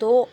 2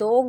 2